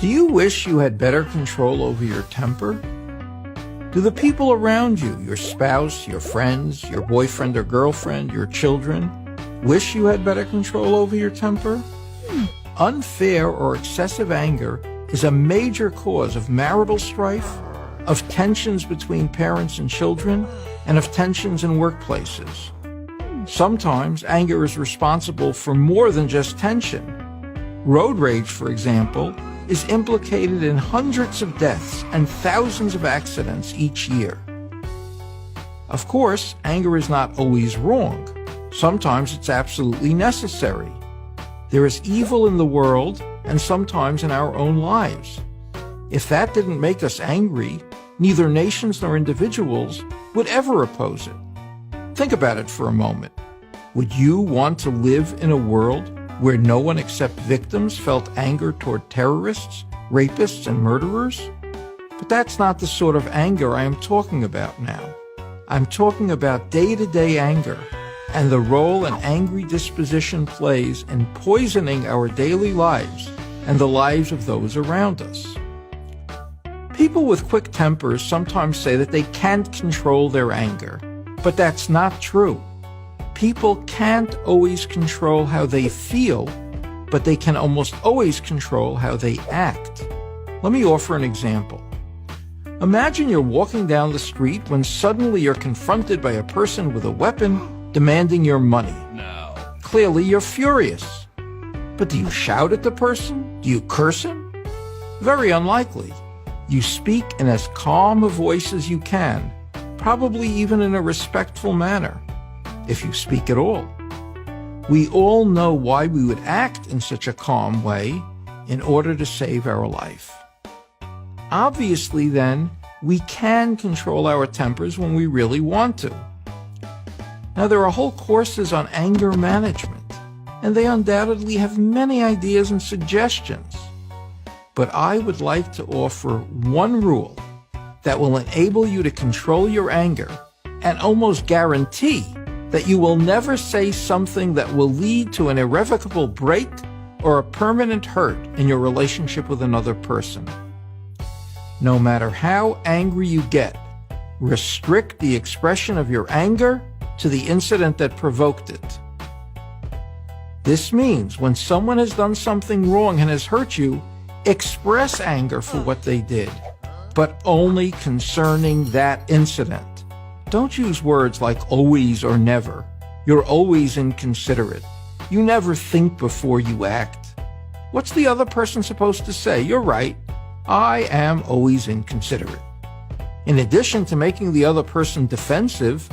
Do you wish you had better control over your temper? Do the people around you, your spouse, your friends, your boyfriend or girlfriend, your children, wish you had better control over your temper? Unfair or excessive anger is a major cause of marital strife, of tensions between parents and children, and of tensions in workplaces. Sometimes anger is responsible for more than just tension. Road rage, for example, is implicated in hundreds of deaths and thousands of accidents each year. Of course, anger is not always wrong. Sometimes it's absolutely necessary. There is evil in the world and sometimes in our own lives. If that didn't make us angry, neither nations nor individuals would ever oppose it. Think about it for a moment. Would you want to live in a world where no one except victims felt anger toward terrorists, rapists, and murderers? But that's not the sort of anger I am talking about now. I'm talking about day-to-day anger and the role an angry disposition plays in poisoning our daily lives and the lives of those around us. People with quick tempers sometimes say that they can't control their anger, but that's not true. People can't always control how they feel, but they can almost always control how they act. Let me offer an example. Imagine you're walking down the street when suddenly you're confronted by a person with a weapon demanding your money. No. Clearly you're furious. But do you shout at the person? Do you curse him? Very unlikely. You speak in as calm a voice as you can, probably even in a respectful manner, if you speak at all. We all know why we would act in such a calm way in order to save our life. Obviously, then, we can control our tempers when we really want to. Now, there are whole courses on anger management, and they undoubtedly have many ideas and suggestions. But I would like to offer one rule that will enable you to control your anger and almost guarantee that you will never say something that will lead to an irrevocable break or a permanent hurt in your relationship with another person. No matter how angry you get, restrict the expression of your anger to the incident that provoked it. This means when someone has done something wrong and has hurt you, express anger for what they did, but only concerning that incident. Don't use words like always or never. You're always inconsiderate. You never think before you act. What's the other person supposed to say? You're right. I am always inconsiderate. In addition to making the other person defensive,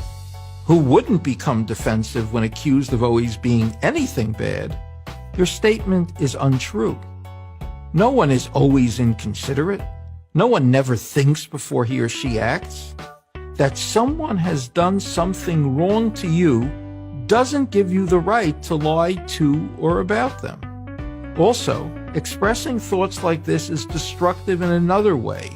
who wouldn't become defensive when accused of always being anything bad, your statement is untrue. No one is always inconsiderate. No one never thinks before he or she acts. That someone has done something wrong to you doesn't give you the right to lie to or about them. Also, expressing thoughts like this is destructive in another way.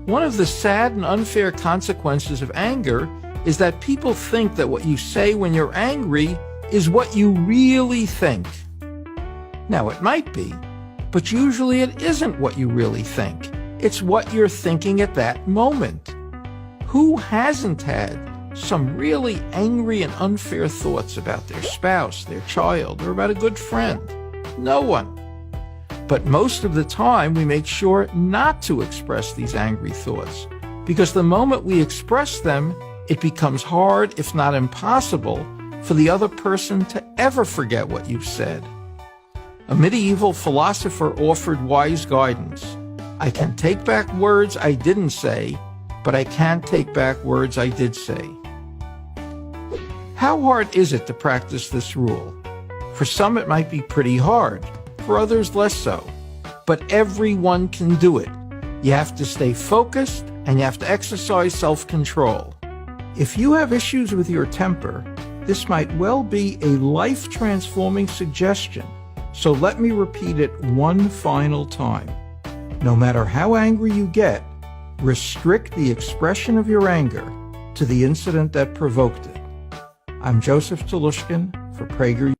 One of the sad and unfair consequences of anger is that people think that what you say when you're angry is what you really think. Now, it might be, but usually it isn't what you really think. It's what you're thinking at that moment. Who hasn't had some really angry and unfair thoughts about their spouse, their child, or about a good friend? No one. But most of the time, we make sure not to express these angry thoughts, because the moment we express them, it becomes hard, if not impossible, for the other person to ever forget what you've said. A medieval philosopher offered wise guidance. I can take back words I didn't say, but I can't take back words I did say. How hard is it to practice this rule? For some, it might be pretty hard. For others, less so. But everyone can do it. You have to stay focused, and you have to exercise self-control. If you have issues with your temper, this might well be a life-transforming suggestion. So let me repeat it one final time. No matter how angry you get, restrict the expression of your anger to the incident that provoked it. I'm Joseph Telushkin for Prager.